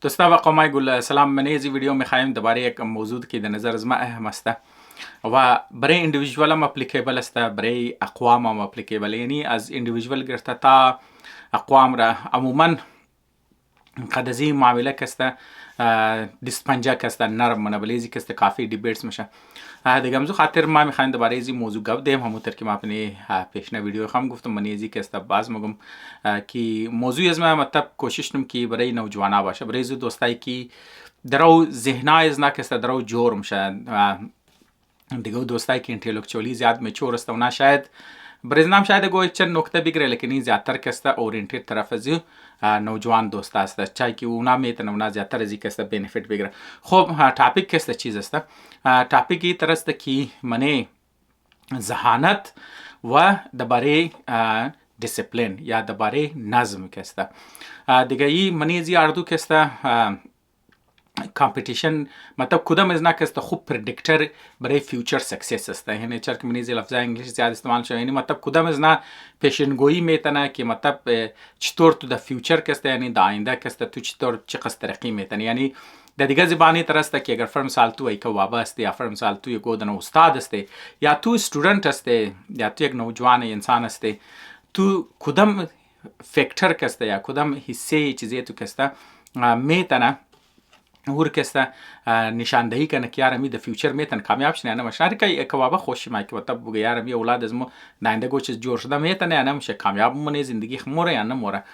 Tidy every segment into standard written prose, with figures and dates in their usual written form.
دوستا و قومای گل سلام. من ایزی ویدیو میخوایم درباره یک موضوع که در نظر از ما اهم است و برای اندیویژوال هم اپلیکیبل است، برای اقوام هم اپلیکیبل، یعنی از اندیویژوال گرفته تا اقوام را عموما قد از این معامله کسته دست پنجه کسته نرم منابلیزی کسته کافی دیبیتس میشه دیگه. همزو خاطر ما میخوایم درباره این موضوع گپ دیم، همونطور که ما اپنی پیشنه ویدیو خام گفتم من ایزی کسته باز مگم که موضوع از ما مطلب کوشش کنم که برای نوجوانا باشه، برای زو دوستایی که درو ذهنای از نکسته درو جور میشه دیگه، دوستایی که انتلیکچوالی زیاد میچور است اونا شاید برزنام شاید گوی چند نکته بگیره، لیکن این زیادتر کسته اورینتید طرف از نوجوان دوست است چای که اونا میتونه اونا زیادتر از این کسته بینفیت بگیره. خب تاپیک کسته چیز است؟ تاپیک این طرح است که منی ذهانت و درباره دیسپلین یا درباره نظم کسته دیگه. این منی زی اردو کسته کامپیتیشن مطلب کدام از نکسته خوب پردیکتر برای فیوچر سکسس است، یعنی چرا که منیزی لفظ انگلیسی زیاد استعمال شده، یعنی مطلب کدام از نه پیشنگویی میتونه که مطلب چطور تو در فیوچر کسته، یعنی در آینده کسته تو چطور چه قصد ترقی میتونه. یعنی در دیگه زبانی ترسته که اگر فرم سال تو یک وابه است یا فرم سال تو یک گودن استاد است یا تو استودنت است یا تو یک نوجوان انسان است، تو کدام فکتر کسته یا کدام حصه چیزی تو کسته میتونه اور کسته نشاندهی کنه که یارمی در فیوچر میتن کامیاب شنه. انا مشاری که یک وابه خوشی ما که مطلب بگه یارمی اولاد از ما ناینده گو چیز جور شده میتنه انا میشه کامیاب منه زندگی خموره یا نموره.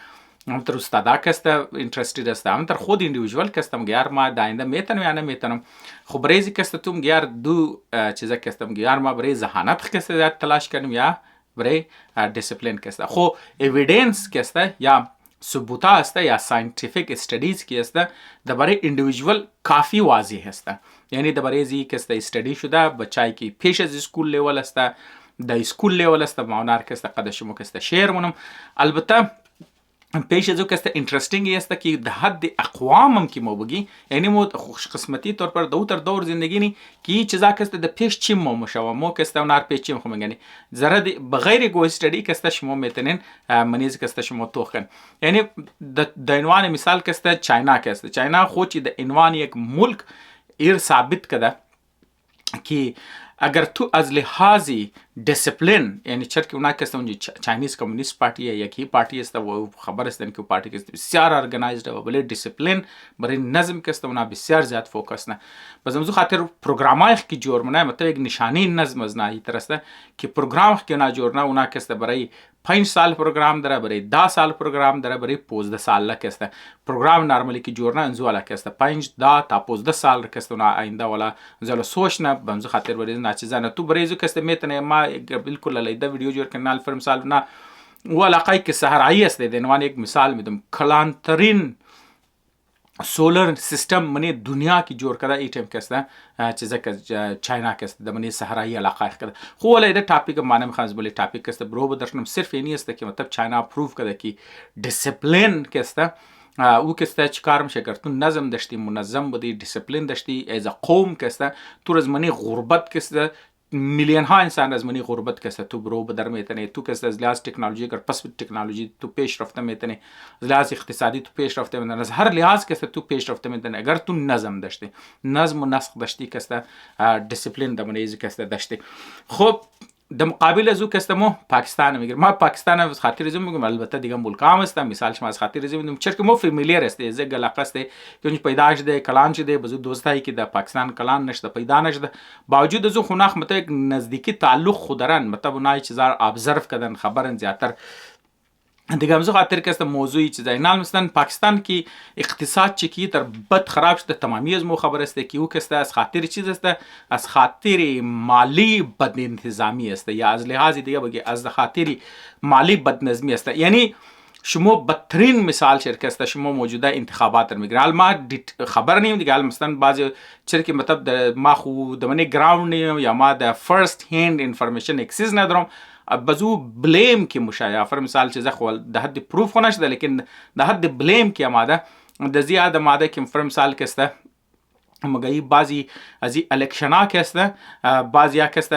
همتر استادا کسته اینترستید است، همتر خود اندیویژوال کسته مگه یار ما داینده میتنم یا نمیتنم. خب برایزی کسته تو مگه یار دو چیزا کسته مگه یار ما برای ذهانت کسته زیاد تلاش کنیم یا برای دیسپلین کسته. خب اویدنس کسته یا ثبوت است یا ساینتیفیک استادیز کی است درباره اندیویژوال کافی واضح است، یعنی درباره زی کسته استادی شده بچای کی پیش از اسکول لیول است، در اسکول لیول است ماونار کسته قدشمو کسته شیر مونم. البته پیش از او کسته اینترستینگ است که در حد اقوام هم که ما بگی، یعنی مو خوش قسمتی طور پر دو تر دور زندگی نی که چیزا کسته در پیش چیم مو شوا مو کسته اونار پیش چیم خو میگنی زره بغیر گو استادی کسته شما میتونین منیز کسته شما توخن. یعنی د عنوان مثال کسته چاینا کسته، چاینا خو چې د عنوان یک ملک ایر ثابت کده که اگر تو از لحاظی دیسپلین، یعنی چرا که اونا کسته اونجا چاینیز کمونیست پارتی یکی پارتی است و خبر است که پارتی کسته بسیار ارگنایزد و بله دیسپلین برای نظم کسته اونا بسیار زیاد فوکس نه. بس امزو خاطر پروگرامای که جور منه مطلب یک نشانی نظم از نه ترسته که پروگرام که اونا جور نه اونا کسته برای 5 سال پروگرام داره، برای 10 سال پروگرام داره، برای 15 سال کسته پروگرام نرمالی که جور نه انزو والا کسته 5 10 تا 15 سال کسته اونا آینده والا زلو سوچ نه بمزو خاطر برای نه چیزا نه تو برای زو کسته میتونه ما بالکل لیده ویدیو جور کنال فرم سال نه ولا قای که صحرایی است ده نوان یک مثال میدم کلانترین سولر سیستم منی دنیا کی جور کده ای ټیم کسته چیزا که چاینا کسته د منی صحرایی علاقه کده خو ولا ده ټاپیک معنی مخاز بلی ټاپیک کسته برو بدرشنم صرف اینی است که مطلب چاینا پروف کده کی دیسپلین کسته او کسته چیکار میشه کرد تو نظم داشتی منظم بودی دیسپلین داشتی از قوم کسته تو از منی غربت کسته میلیون ها انسان از منی غربت کسته تو برو بدر میتنه تو کسته از لحاظ تکنولوژی اگر پس تکنولوژی تو پیش رفته میتنه، از لحاظ اقتصادی تو پیش رفته میتنه، از هر لحاظ کسته تو پیش رفته میتنه اگر تو نظم داشتی، نظم و نسق داشتی کسته دیسپلین د منی کسته داشتی. خب در مقابل از او کسته مو پاکستان میگیر ما پاکستان از خاطر ازم میگم، البته دیگه ملک هم است مثال شما از خاطر ازم میگم چرا که مو فامیلیر است از علاقه است که اون پیدا شده کلان شده بزو دوستایی که در پاکستان کلان نشده پیدا نشده باوجود از خو نخ مت نزدیکی تعلق خودرن مطلب اونای چیزا ابزرو کردن خبرن زیاتر دیگه. همزو خاطر که است موضوعی چیزایی نال مثلا پاکستان کی اقتصاد چکی در بد خراب شده تمامی از مو خبر است که او کسته از خاطر چیز است، از خاطر مالی بد انتظامی است یا از لحاظ دیگه بگی از خاطر مالی بد نظمی است. یعنی شما بدترین مثال شرکت است شما موجوده انتخابات میگیره ما خبر نیم دیگه مثلا بعضی چرکی مطلب ما خو دمنی گراوند یا ما د فرست هند انفارمیشن اکسس ندارم بزو بلیم که مشایا فر مثال چیزا خو ده حد پروف خو نشده لیکن ده حد بلیم که ماده د زیاده ماده که فر مثال کسته مگایی بعضی از این الکشن ها که است بعضی ها که است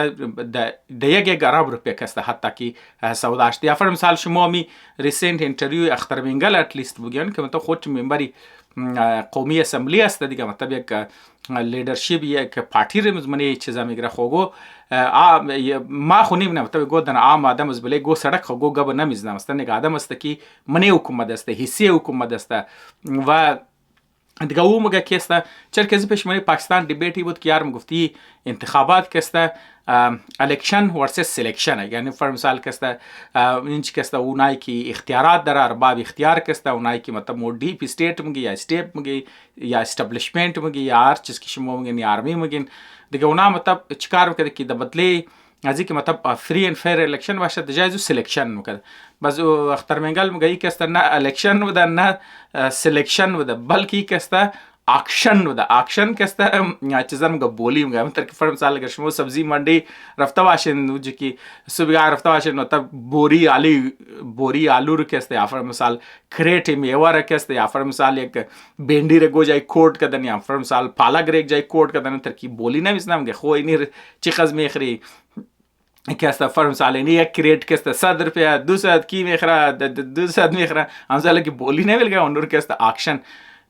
د 1 ارب روپیه که است حتی که سوداش یا فر مثال شما می ریسنت اینترویو اختر بنگال اتلیست بگیان که مطلب خود ممبری قومی اسمبلی است دیگه مطلب یک لیدرشپ یک پارتی رمز منی چیزا میگره خوگو ما خونیم نه مطلب گو دن عام آدم از بله گو سڑک خوگو گب نمیزنم است نگه آدم است که منی حکومت است حصه حکومت است و دیگه او مگه که است چرا که پیشمانی پاکستان دیبیتی بود که یار گفتی انتخابات که است الیکشن ورسس سلیکشن یعنی فر مثال که است اینچ که است اونایی که اختیارات داره ارباب اختیار که است اونایی که مطلب مور دیپ استیت مگه یا استیت مگه یا استابلیشمنت مگه یا هر چیز که شما مگه یا آرمی مگه دیگه اونا مطلب چیکار میکنه که د بدلی ازی که مطلب فری اند فیر الیکشن باشه د جایزو سلیکشن میکنه باز اختر منگل مگه که است نه الیکشن و نه سلیکشن و بلکه که است اکشن و اکشن که است چیزا مگه بولی مگه مثلا که فر مثال اگر شما سبزی منڈی رفته باشین جو که صبح رفته باشین مطلب بوری آلو رو که است یا فر مثال کریٹ میوه رو که است یا فر مثال یک بینڈی رو گو جای کوٹ کدن یا فر مثال پالک رو یک جای کوٹ کدن ترکی بولی نمیسنم مگه خو اینی چی خز میخری که است فر مثال اینی یک کریٹ که است 100 روپیه 200 کی میخره 200 میخره همزاله که بولی نمیلگه اونور که است اکشن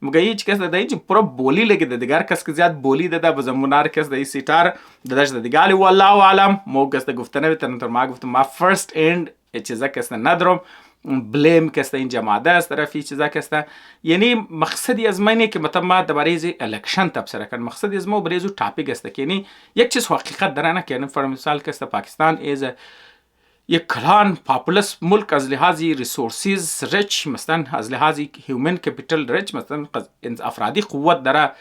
مگه هیچ کس دایی چی پورا بولی لگه ده دیگر کس که زیاد بولی ده بزمونار کس دایی سیتار دادش ده دیگالی والله عالم مو کس ده گفته نبیتن تر ما گفتم ما فرست اند چیزا کس ده ندارم بلیم کس ده این جماعه است طرفی چیزا کس ده یعنی مقصدی از منه که مطلب ما درباره الکشن تبصره کن مقصدی از ما برای زو تاپیک است که یعنی یک چیز حقیقت داره نه که یعنی فر مثال کس ده پاکستان ایز یک کلان پاپولس ملک از لحاظی ریسورسز ریچ مثلا از لحاظی هیومن کپیتال ریچ مثلا افرادی قوت داره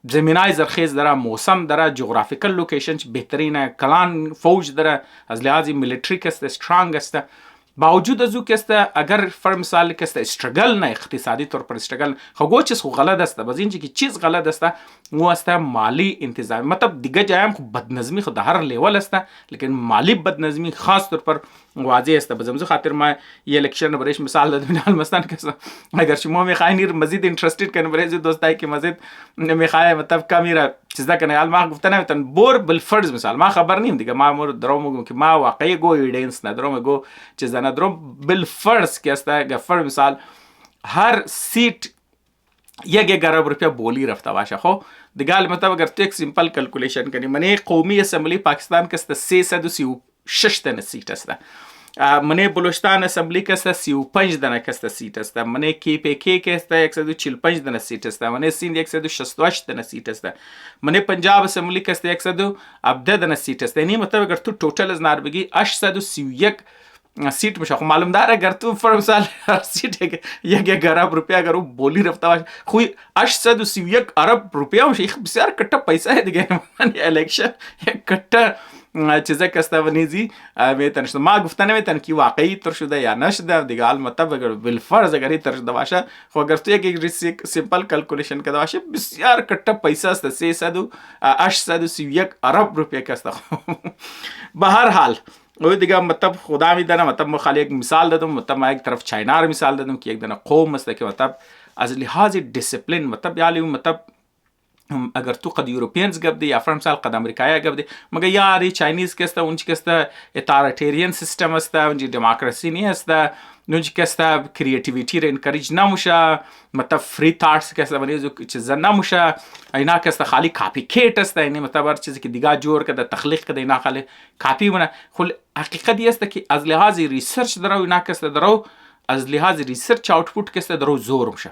زمینای زرخیز داره موسم داره جغرافیکل لوکیشن بهترینه کلان فوج داره از لحاظی ملیتری کسته سترانگ است باوجود از او کسته اگر فر مثال کسته استرگل نه اقتصادی طور پر استرگل خو چیز خو غلط است باز اینجا که چیز غلط است و است مالی انتظام مطلب دیگه جایم خو بدنظمی خو د هر لیول است لیکن مالی بدنظمی خاص طور پر واضح است بزمزو خاطر ما یه الکشن برایش مثال دادم مثلا که اگر شما میخواین مزید اینترستد کنه برای دوستای که مزید میخوای مطلب کامیرا چیزا کنه ما گفتن نمیتون بور بالفرض مثال ما خبر نیم دیگه ما مور درو که ما واقعی گو ایدنس ندارم گو چیزا ندارم بالفرض که است گفر مثال هر سیت 1 ارب روپیه بولی رفته باشه خب دیگه مطلب اگر تو یک سیمپل کلکولیشن کنی منی قومی اسمبلی پاکستان که است 336 تا سیت است منی بلوچستان اسمبلی که است 35 دانه که است سیت است منی کی پی کی که است 145 دانه سیت است منی سیند 168 دانه سیت است منی پنجاب اسمبلی که است 117 دانه سیت است یعنی مطلب اگر تو توتال از نار بگی 831 سیٹ میشه خب معلوم داره اگر تو فر مثال سیت 1 ارب روپیه اگر او بولی رفته باشه خو 831 ارب روپیه میشه بسیار کټه پیسه دیگه الیکشن کټه چیزا کسته ونیزی میتن شده ما گفتن میتن که واقعی تر شده یا نشده دیگه البته اگر بالفرض اگر تر شده باشه خب اگر تو یک سیمپل کلکولیشن کرده باشه بسیار کټه پیسه است 831 ارب روپیه کسته به هر حال و دیگه مطلب خدا میدانه مطلب ما خالی یک مثال دادم مطلب ما یک طرف چاینا رو مثال دادم که یک دانه قوم است که مطلب از لحاظ دیسپلین مطلب یعنی مطلب اگر تو قد یوروپیانز گب دی یا فرمسال قد امریکایی گب دی مگر یاری چاینیز که است اونچه که است اتاریتریان سیستم است اونچه دموکراسی نی است اونچه که است کریتیویتی رو انکریج نموشه مطلب فری تارس که است ونیزو چیزا نموشه اینا که است خالی کاپی کیت است یعنی مطلب هر چیزی که دیگه جور کده تخلیق کده اینا خالی کاپی بونه خل حقیقت است که از لحاظ ریسرچ درو اینا که است درو از لحاظ ریسرچ آوتپوت که است درو زور میشه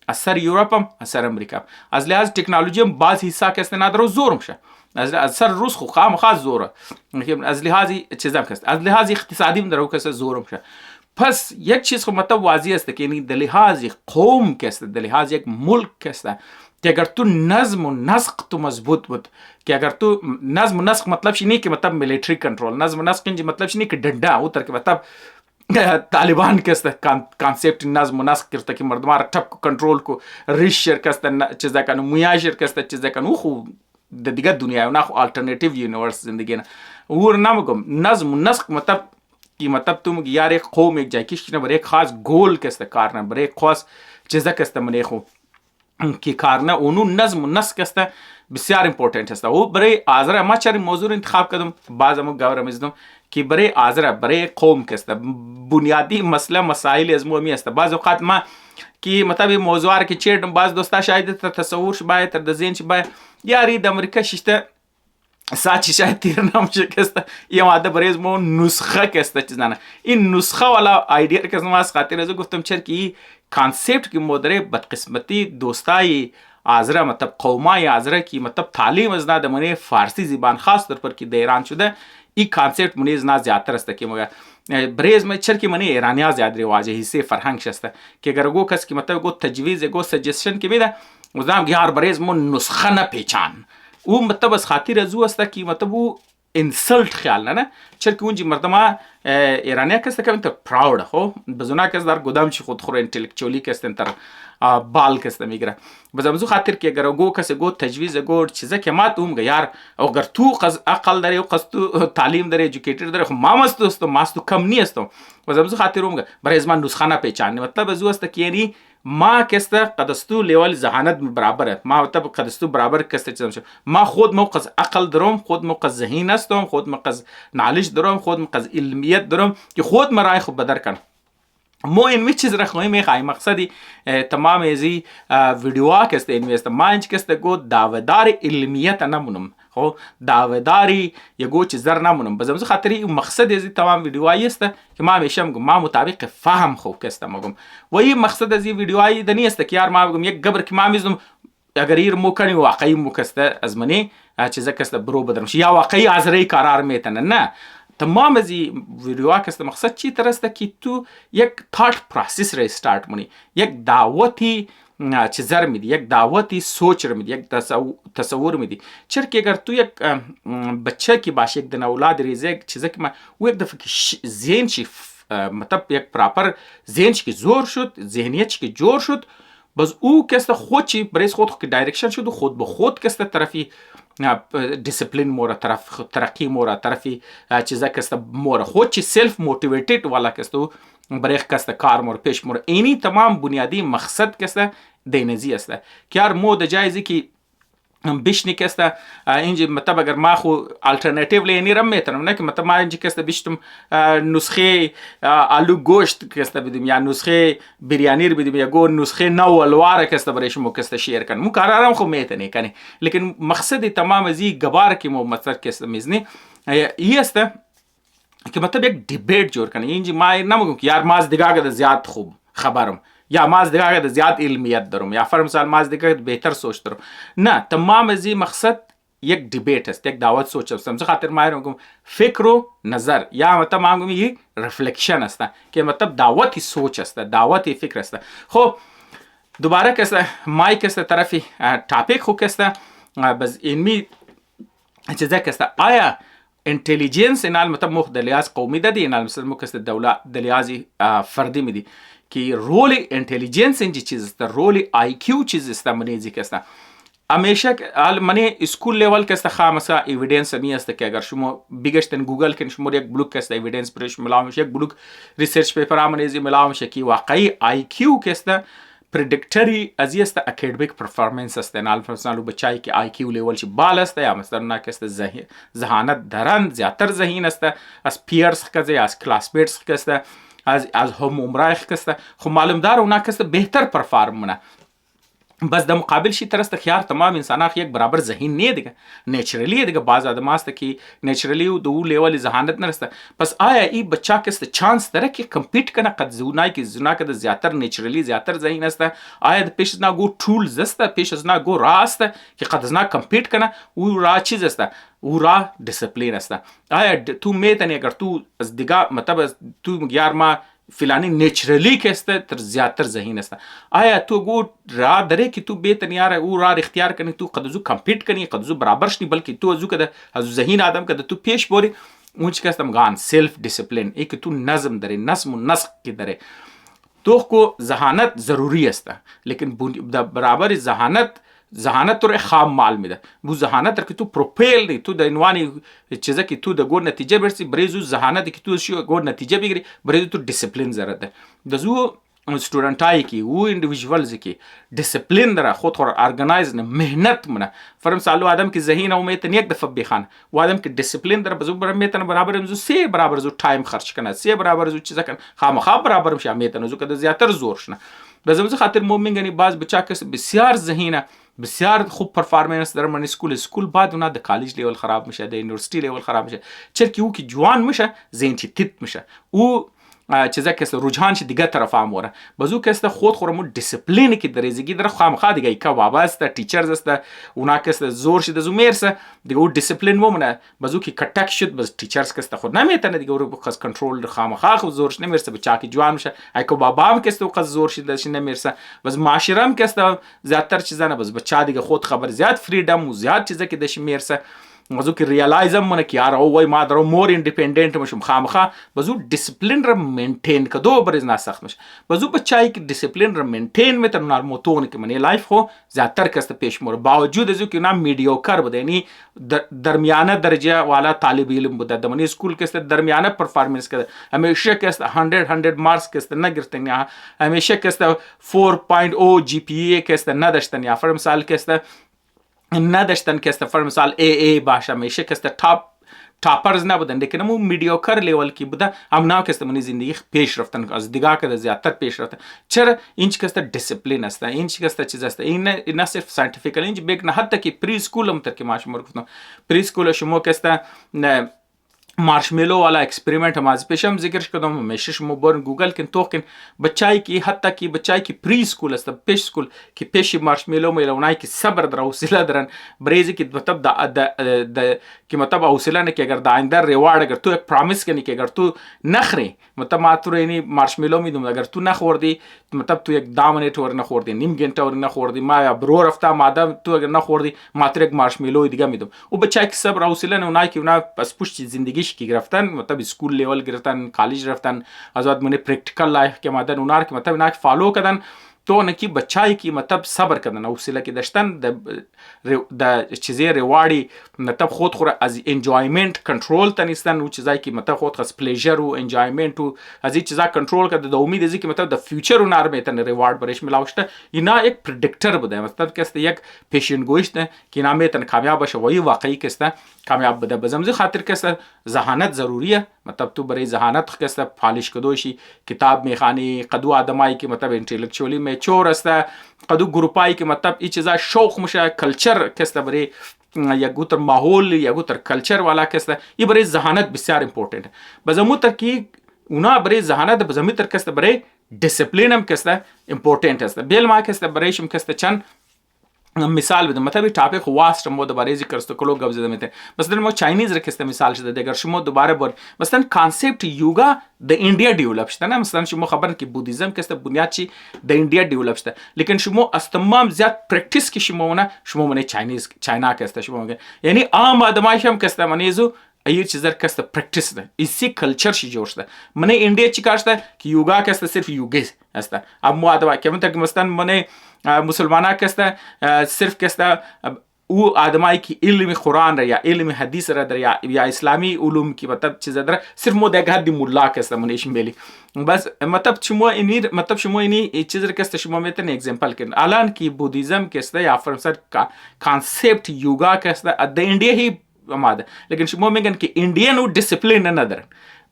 از سر یوروپ هم از سر امریکا هم از لحاظ تکنولوژی هم بعض حصہ که است ندارو زور میشه از سر روس خو خاص زوره از لحاظ چیزام که است از لحاظ اقتصادی هم درو که است زور میشه پس یک چیز خو مطلب واضح است که یعنی د لحاظ قوم که است د لحاظ یک ملک که است که اگر تو نظم و نسق تو مضبوط بود که اگر تو نظم و نسق مطلب شی نه که مطلب ملیټری کنټرول نظم و نسق چې مطلب شی نه که ډنډا او تر کې مطلب طالبان که است کانسپت نظم و نسق کرده که مردم را ټپ کو کنټرول کو ریشر که است چیزا کنه میاشر که است چیزا کنه خو د دیگه دنیا نه خو الټرنیټیو یونیورس زندگی نه ور نمگم نظم و نسق مطلب कि मतलब तुम यार एक कौम एक जाए किसी ने बड़े खास गोल के इस्ते कारण बड़े खास चीज़ा के इस्ते मने खो که کارنه اونو نظم و نسق است بسیار امپورتنت است. او برای آذر ما چرا موضوع انتخاب کردم بعض هم گاورم ازدم که برای آذر برای قوم که است بنیادی مسئله مسائل از می است. بعض اوقات ما که مطلب موضوع که چیردم بعض دوستا شاید تر تصورش باید تر ذهنش باید یاری د امریکا ششته ساعتی شاید تیر نمیشه که است یه ماده برای مو نسخه که است چیز نه این نسخه والا ایده که ما از خاطر از گفتم چرا که کانسپت که مدره بدقسمتی دوستای آذر مطلب قومای آذر کی مطلب تعلیم از نه دمنه فارسی زبان خاص طور پر که در ایران شده این کانسپت منی از نه زیادتر است که مگه بریز میں چر کی منی ایرانیا زیاد رواج حصے فرهنگ شسته که اگر گو کس کی مطلب گو تجویز گو سجشن کی میده وزام یار بریز مو نسخه نه پیچان او مطلب از خاطر از است کی مطلب او انسلت خیال نه چر کی اونجی مردما ایرانیا کس که انت پراود هو بزنا کس در گودام چی خود خور انتلیکچولی کس انتر بال کس میگره بزمزو خاطر کی اگر گو کس گو تجویز گو چیزا که ما توم یار اگر تو قز عقل داری قز تو تعلیم داری ایژوکیټډ داری خو ما مستو ماستو کم نی استو بزمزو خاطر اوم برای زمان نسخه پیچان مطلب از است کی یعنی ما کسته قدستو لیول ذهانت برابره ما مطلب قدستو برابر کسته چیزم ما خود موقع عقل دارم خود موقع ذهین هستم خود موقع نالج دارم خود موقع علمیت دارم که خود مرای خود بدر کنم مو این می چیز رخوی می خواهی مقصدی تمام ازی ویدیوها کسته اینویست ما اینچ کسته گو دعویدار علمیت نمونم خو دعویداری یگو چیز در نمونم بزمزو خاطری مقصد ازی تمام ویدیوهایی است که ما همیشه میگم ما مطابق فهم خوب کسته میگم و این مقصد ازی ویدیوهایی دنی است که یار ما میگم یک گبر که ما میزنم اگر ایر مو کنی واقعی مو کسته از منی چیزا کسته برو بدرمش یا واقعی آذری قرار میتنه نه تمام از این ویدیوها کسته مقصد چی ترسته که تو یک تاٹ پروسس را استارت منی یک دعوتی چیزر میدی یک دعوتی سوچ رو میدی یک تصور میدی چرا که اگر تو یک بچه کی باشه یک دن اولاد ریزه یک چیزا که ما او یک دفعه که ذهن چی مطلب یک پراپر ذهن چی که زور شد ذهنیت چی که جور شد باز او کسته خود چی برای خود که دایرکشن شد و خود به خود کسته طرفی دیسپلین مورا طرف ترقی مورا طرفی چیزا کسته مورا خود چی سلف موتیویتد والا کسته برای کسته کار مور پیش مور اینی تمام بنیادی مقصد کسته دینزی است که هر مو د جایزی که بیشنی کسته اینجا مطلب اگر ما خو الټرنیټیو لینی رم میتونم نه که مطلب ما اینجا کسته بیشتم نسخه آلو گوشت کسته بدیم یا نسخه بریانی بدیم یا گو نسخه نو الواره کسته برای شما کسته شیر کن مو قرارم خو میتونی کنی لیکن مقصد تمام ازی گبار که مو مقصد کسته میزنی این است که مطلب یک دیبیت جور کنی اینجا ما نمیگم که یار ماز دیگه زیاد خوب خبرم یا ماز دیگه زیاد علمیت دارم یا فر مثال ماز دیگه بهتر سوچ دارم نه تمام از این مقصد یک دیبیت است یک دعوت سوچ است مثلا خاطر ما میگم فکر و نظر یا مطلب ما میگم یک ریفلکشن است که مطلب دعوتی سوچ است دعوتی فکر است. خب دوباره کسته مایک است طرفی ټاپک خو کسته بس اینمی چیزا کسته آیا انتلیجنس اینال مطلب مخ دلیاز قومی ده دی اینال مثلا مکسته دولت دلیازی فردی میدی که رول انتلیجنس اینجی چیز است رول آی کیو چیز است منیزی کسته همیشه منی اسکول لیول کسته خامسا ایویدنس می است که اگر شما بیگشتن گوگل کن شما یک بلوک کسته ایویدنس برش ملاو میشه یک بلوک ریسرچ پیپر منیزی ملاو میشه که واقعی آی کیو کسته پردکتری ازی است اکادمیک پرفورمنس است نال مثلا بچای که آی کیو لیول چی بال است یا مثلا ناکست ذهانت درن زیاتر ذهین است از پیرز کزه از کلاسمیټس کسته از هم عمرایخ کسته خو معلوم دار اونا کسته بهتر پرفارم نه بس د مقابل شي ترسته خيار تمام انساناخ یک برابر ذهین نه دیگه نیچرلی دیگه باز آدم است که نیچرلی دو لیول ذهانت نرسته پس آیا ای بچا کسته چانس داره که کمپیت کنه قد زونای که زونا که زیاتر نیچرلی زیاتر ذهین است آیا د پیش نه گو ټولز است پیش از نه گو راست که قد از نه کمپیت کنه او را چیز است او را دیسپلین است آیا تو میتونی اگر تو از دیگه مطلب تو یار ما فلانی نیچرلی کسته تر زیاتر ذهین است آیا تو گو را داره که تو بهتر یاره او را اختیار کنی تو قدزو کمپیت کنی قدزو برابرش نی بلکه تو ازو کده از ذهین آدم کده تو پیش بوری اونچ کستم گان سیلف دیسپلین ای که تو نظم داره نظم و نسق کی داره تو کو ذهانت ضروری است لیکن برابر ذهانت تو خام مال میده بو ذهانت که تو پروپیل دی تو د عنوانی چیزا که تو د گور نتیجه برسی بریزو ذهانت که تو شو گور نتیجه بگیری بریزو تو دیسپلین ضرورت ده دزو استودنتای کی او اندیویدوالز کی دیسپلین داره خود خور ارگنایز نه مهنت منه فرم سالو آدم کی ذهین او میتن یک دفعه بخان و آدم کی دیسپلین داره بزو برام میتن برابر زو سه برابر زو تایم خرج کنه سه برابر زو چیزا کنه خامخا برابر میشه میتن زو کده زیاتر زورش نه بزو خاطر مومینگنی باز بچا کس بسیار ذهینه بسیار خوب پرفارمنس در من اسکول بعد اونا د کالج لیول خراب میشه د یونیورسیتی لیول خراب میشه چرکی او کی جوان میشه ذهن تیت میشه او چیزا که رجحان ش دیگه طرف هم وره بازو که است خود خورمو دیسپلین کی درزگی در خامخا دیگه کا بابا است ټیچرز است اونا که است زور ش د زومرسه دیگه او دیسپلین ومنه بازو کی کټک شد بس ټیچرز که است خود نمیتونه دیگه او خاص کنټرول خامخا خو زور ش نمیرسه بچا کی جوان میشه ایکو بابا هم که است او خاص زور ش د نمیرسه بس معاشره هم که است زیاتر چیزا نه بس بچا دیگه خود خبر زیاد فریډم و زیاد چیزا که د میرسه بازو که ریالایزم منه که یار او وای ما درو مور ایندیپندنت مشم خامخا بازو دیسپلین را مینتین کدو برز نه سخت مش بازو بچای که دیسپلین را مینتین میتن نار موتون که منی لایف خو زیاتر کست پیش مور باوجود از که نه میډیوکر بده یعنی درمیانه درجه والا طالب علم بده دمنی اسکول کست درمیانه پرفارمنس کرده همیشه کست 100 مارکس کست نگرفتن یا همیشه کست 4.0 جی پی ای کست نداشتن یا فر مثال کست نداشتن که است فر مثال ای باشه میشه که است تاپرز نبودن لیکن مو میډیوکر لیول کی بوده هم ناو که است منی زندگی پیش رفتن از دیگه که زیادتر پیش رفتن چرا اینچ که است دیسپلین است اینچ که است چیز است این نه صرف ساینتیفیکال اینچ بیگ نه حتی که پری اسکول هم تر که ماش مر گفتم پری اسکول شما که است مارشملو والا एक्सपेरिमेंट हम आज पेशम जिक्र कदम मेशिश मोबर गूगल किन तो किन बच्चाई की हत्ता की बच्चाई की प्री स्कूल است पेश स्कूल की पेश मार्शमेलो में लवनाई की सब्र दर हौसला दरन ब्रेज की मतलब द कि मतलब हौसला ने कि अगर दाइंदर रिवार्ड अगर तू एक प्रॉमिस के नहीं कि अगर तू नखरे मतलब मातुर यानी मार्शमेलो में अगर तू न खोर दी मतलब तू एक दामनेट और न खोर दी निम घंटा और न खोर दी मा ब्रो रफ्ता मादा तू अगर न खोर दी मात्र एक मार्शमेलो दिगा में दो वो बच्चा की सब्र हौसला ने उनाई की उना बस पुष्ट जिंदगी की گرفتن मतलब स्कूल लेवल گرفتن کالج رفتن از بعد من پریکٹیکل لایف که مدن اونار که مطلب اینا فالو کردن تو نکی بچای کی مطلب صبر کردن حوصله کی داشتن د چیزی ریواردی مطلب خود خور از انجوایمنت کنترل تنیستن و چیزایی کی مطلب خود خاص پلیجر و انجوایمنت و از این چیزا کنترل کرده د امید ازی که مطلب د فیوچر اونار میتن ریوارد برش ملاوشته اینا یک پردیکتر بوده مطلب که است یک پیشن گوشت که اینا میتن کامیاب بشه وای واقعی که است کامیاب بده بزمزی خاطر که است ذهانت ضروریه مطلب تو برای ذهانت که است پالش کدوشی کتاب میخانی قدو آدمایی که مطلب انټلیکچولی میچور است قدو گروپایی که مطلب این چیزا شوق میشه کلچر که است برای یا گوتر ماحول یا گوتر کلچر والا که است این برای ذهانت بسیار امپورتنت بزمو تر کی اونا برای ذهانت بزمی تر که است برای دیسپلین هم که است امپورتنت است بیل ما که است برایشم که است چند مثال بدم مطلب ټاپیک واسط مو دوباره ذکر است کلو گب زده میته مثلا مو چاینیز رکسته مثال شده دیگر شما دوباره بر مثلا کانسپت یوگا د انډیا ډیولپ شته نه مثلا شما خبر کی بودیزم که است بنیاد چی د انډیا ډیولپ شته لیکن شما از تمام زیاد پرکټیس کی شما من چاینیز چاینا که است شما یعنی عام آدمای هم که است منیزو ایر چیزر که است پرکټیس ده اسی کلچر شی جوړ شته من انډیا چی کاشته کی یوگا که است صرف یوگا است اب مو آدم که مثلا من مسلمانا کسته صرف کسته او آدمایی که علم قرآن را یا علم حدیث را در یا اسلامی علوم کی مطلب چیز در صرف مو دیگه حدی مولا کسته منیش میلی بس مطلب شما اینی مطلب شما اینی چیز را کسته شما میتونی اگزامپل کن الان کی بودیزم کسته یا فرانسر کانسپت یوگا کسته د انډیا هی ماده لیکن شما میگن که انډین او ډیسپلین نه درن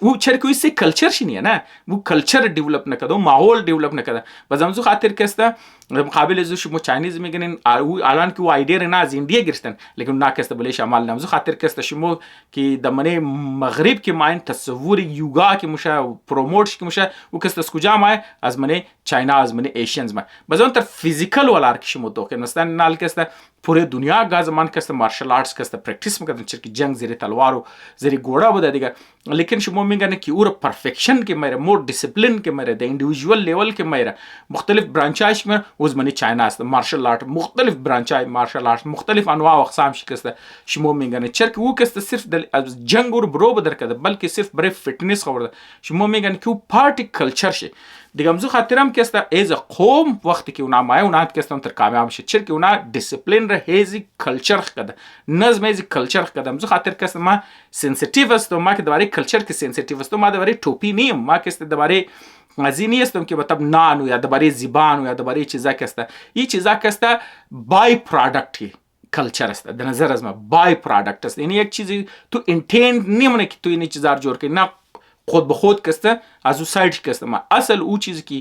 वो चर कोई से कल्चर शी नहीं है ना वो कल्चर डेवलप न कर दो माहौल डेवलप न कर बस हम जो खातिर कैसा मुकाबले जो शुमो चाइनीज में गने आलान की वो आइडिया रहना आज इंडिया गिरस्तन लेकिन ना कैसा बोले शमाल ना जो खातिर कैसा शुमो कि दमने मगरिब के माइन तस्वूर युगा के मुशा प्रोमोट के मुशा वो कैसा स्कुजा माय आज मने चाइना आज मने एशियंस में बस उन तर फिजिकल वाला आर्क शुमो तो के नस्तान नाल कैसा पूरे दुनिया का जमान कैसा मार्शल आर्ट्स कैसा प्रैक्टिस में करते चर की जंग जरी तलवारों जरी घोड़ा बता देगा लेकिन शुमो में गने कि और परफेक्शन के मेरे मोर डिसिप्लिन के मेरे द इंडिविजुअल लेवल के मेरे मुख्तलिफ ब्रांचाइज में उस मनी चाइना است मार्शल आर्ट मुख्तलिफ ब्रांचाइज मार्शल आर्ट मुख्तलिफ انواع و اقسام شکسته شمو میگن چرک او کست صرف د جنگ اور برو بدر کده بلکه صرف برای فټنس خبره شمو میگن که پارتی کلچر شه دیگه همزو خاطرم که است از قوم وقتی که اونا مای اونا که است تر کامیاب شه چرک اونا دیسپلین ره هزی کلچر کده نظم هزی کلچر کده همزو خاطر که است ما سنسیتیو است ما که دوباره کلچر که سنسیتیو است ما دوباره ټوپی نیم ما که است دوباره ازی نیستم که مطلب نان یا درباره زبان یا درباره چیزا که است این چیزا که است بای پروداکت کلچر است در نظر از ما بای پروداکت است. یعنی یک چیزی تو اینتند نمیمونه که تو این چیزا رو جور کنی، نه خود به خود کسته از او سایڈ کسته ما اصل او چیزی که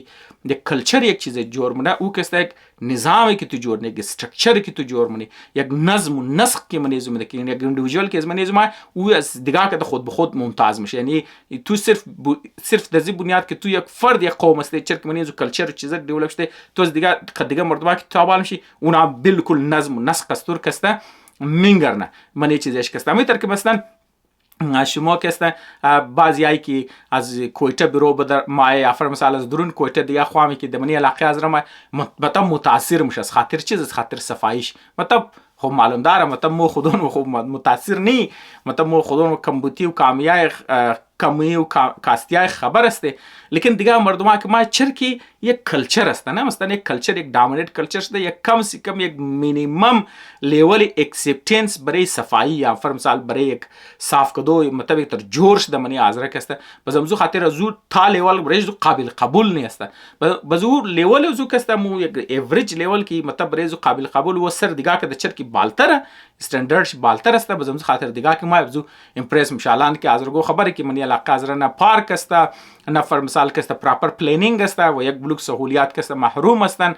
یک کلچر یک چیز جور منه او کسته یک نظامی که تو جور نه، یک استرکچر که تو جور منی، یک نظم و نسق که منیزم میده که یک اندیویدوال که از منیزم او از دیگه که خود به خود ممتاز میشه. یعنی تو صرف در این بنیاد که تو یک فرد یک قوم است چرا که منیزو کلچر چیزا دیولپ شده تو از دیگه مردم که تابع میشی اونا بالکل نظم و نسق استور کسته منگرنه منی چیزش کسته میتر که مثلا شما که است بعضیایی که از کویته برو بدر ما افر مثلا از درون کویته دیگه خوامی که دمنی علاقه از رما متاثر میشه از خاطر چیز از خاطر صفایش مطلب خب معلوم داره مطلب مو خودون خب متاثر نی مطلب مو خودون کمبوتی و کامیای کمی و کاستیای خبر است لیکن دیگه مردم که ما چرکی یک کلچر است نه مثلا یک کلچر یک دامینیت کلچر است یک کم سی کم یک مینیمم لیول اکسپتنس برای صفایی یا فر مثال برای یک صاف کدو مطلب تر جورش د منی ازره کسته بزمزو خاطر زو تا لیول برای قابل قبول نه است بزو لیول زو کسته مو یک ایوریج لیول کی مطلب برای زو قابل قبول و سر دیگه که د چرکی بالتر استاندارد بالتر است بزمزو خاطر دیگه که ما بزو امپرس مشالان که ازرگو خبره که منی علاقه از نه پارک است نه فر مثال که است پراپر پلنینگ است و یک بلوک سهولیات که است محروم هستند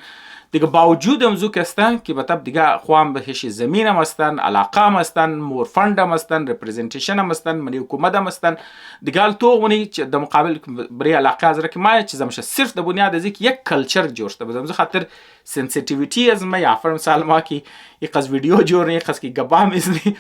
دیگه باوجود امزو که است که مطلب دیگه خوام بهش زمین هم هستن علاقه هم هستن مور فند هم هستن رپرزنتیشن هم هستن منی حکومت هم هستن دیگه تو اونی د مقابل برای علاقه از که ما چیزا میشه صرف د بنیاد از یک کلچر جوړ شته بزمزو خاطر سنسیتیویتی از ما یا فر مثال ما کی یک از ویدیو جوړ نه خاص کی گبا میزنی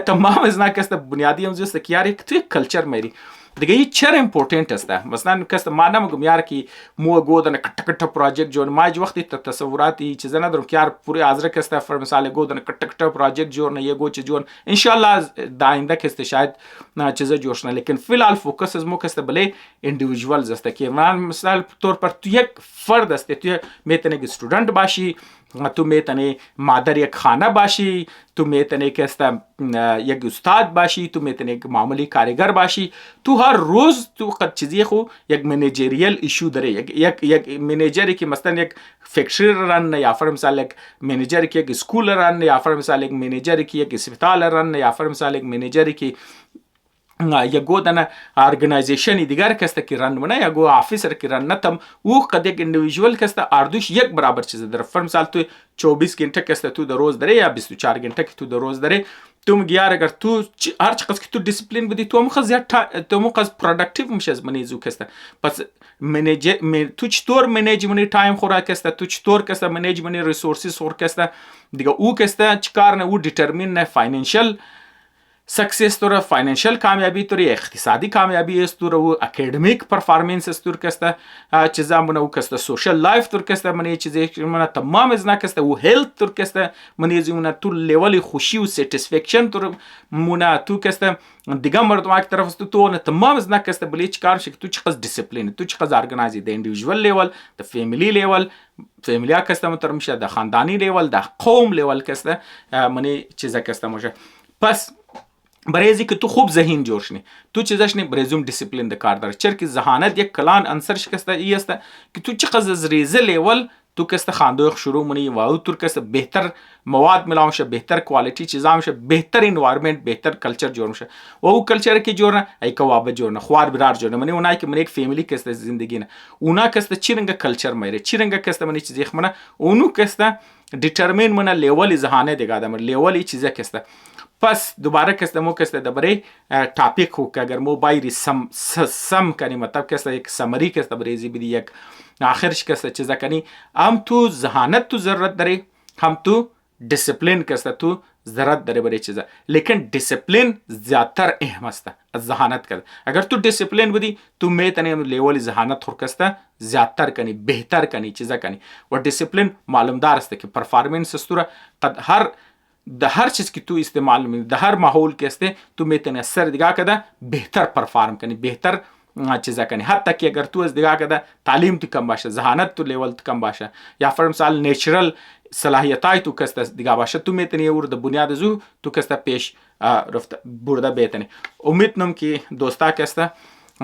تمام از نه که است بنیادی امزو است که یار یک تو کلچر میری دیگه این چرا امپورتنت است مثلا کس ما نمیگم یار کی مو گودن کټ پروژه جوړ ما جو وقتی تصوراتی چیزا ندارم که یار پوری ازره که است فر مثال گودن کټ پروژه جوړ نه یگو چ جوړ ان شاء الله دا آینده که است شاید چیزا جوړ شنه لیکن فی الحال فوکس از مو که است بله اندیویدوالز است که مثال طور پر تو یک فرد است تو میتونه یک استودنت باشی تو میتونه مادر یک خانه باشی تو میتونه که است یک استاد باشی تو میتونه یک معمولی کارگر باشی تو هر روز تو قد چیزی خو یک منیجریال ایشو داره یک منیجری که مثلا یک فکتری رن یا فر مثال یک منیجری که یک اسکول رن یا فر مثال یک منیجری که یک اسپیتال رن یا فر مثال یک منیجری که یا گودن ارگنایزیشن دیگر کسته که رن منه یا گو آفیسر که رن نتم او قد یک اندیویدوال کسته اردوش یک برابر چیز داره فر مثال تو 24 घंटे کسته تو در روز داره یا 24 घंटे که تو در روز داره تو میگی یار اگر تو هر چقدر که تو دیسپلین بدی تو مخ زیاد تو مخ پروداکتیو میشه از منیزو کسته پس تو چطور منیجمنت تایم خورا کسته تو چطور کسته منیجمنت ریسورسز خور کسته دیگه او کسته چیکار نه او دیترمین نه فاینانشل سکسس توره فاینانشل کامیابی توره اقتصادی کامیابی است توره و اکادمیک پرفارمنس است تور کسته چیزا منه او کسته سوشل لایف تور کسته منه چیزی منه تمام از نه کسته او هیلث تور کسته منه زیونه تو لیول خوشی و ساتیسفکشن تور منه تو کسته دیگه مردم یک طرف است تو نه تمام از نه کسته بلی چیکار شک تو چقدر دیسپلین تو چقدر ارگنایز د اندیویدوال لیول د فامیلی لیول فامیلیا کسته متر میشه د خاندانی لیول د قوم لیول کسته منه چیزا کسته میشه پس برای اینکه تو خوب ذهن جوړ شنی تو چیزاش نه برزوم دیسپلین د کار داره چرکی ذهانت یک کلان انصر شکسته ای است که تو چقدر زریزه لیول تو کسته خاندوخ شروع منی و او تور کسته بهتر مواد ملاو شه بهتر کوالیتی چیزا میشه بهتر انوایرمنت بهتر کلچر جوړ میشه و او کلچر کی جوړ نه ای کوابه جوړ نه خوار برار جوړ نه منی اونای که من یک فامیلی کسته زندگی نه اونا کسته چیرنګ کلچر مېره چیرنګ کسته منی چیزی خمنه اونو کسته دیترمین منه لیول ذهانه دیگه ادم لیول چیزا کسته پس دوباره کسته مو کسته دبره ټاپیک هو که اگر مو بایری سم کنی مطلب کسته یک سمری کسته بریزی بدی یک آخرش کسته چیزا کنی هم تو ذهانت تو ضرورت داره هم تو डिसिप्लिन कस्ता तू ज़रूरत दरे बरे चीज़ा लेकिन डिसिप्लिन ज़्यादातर अहम अस्ता ज़हानत कर अगर तू डिसिप्लिन बदी तू मैं तने लेवल ज़हानत हो कस्ता ज़्यादातर कनी बेहतर कनी चीज़ा कनी और डिसिप्लिन मालूमदार अस्ता कि परफॉर्मेंस अस्तुरा कद हर चीज़ की तू इस्तेमाल में हर माहौल के अस्ते तू मैं तने असर दिखा कदा बेहतर परफॉर्म कनी बेहतर चीज़ा कनी हत्ता कि अगर तू दिखा कदा तालीम तो कम बाशा ज़हानत तो लेवल तो कम बाशा या फॉर मिसाल नेचुरल صلاحیتای تو کسته دیگه باشه تو میتونی ورد بنیاد زو تو کسته پیش رفت برده بیتنی امید نم که دوستا کسته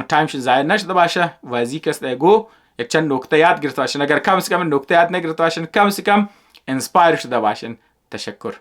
टाइमش ضایع نشده باشه و از این که گو یک چند نکته یاد گرفته باشین. اگر کم از کم نکته یاد نگرفته باشین، کم از کم انسپایر شده باشین. تشکر.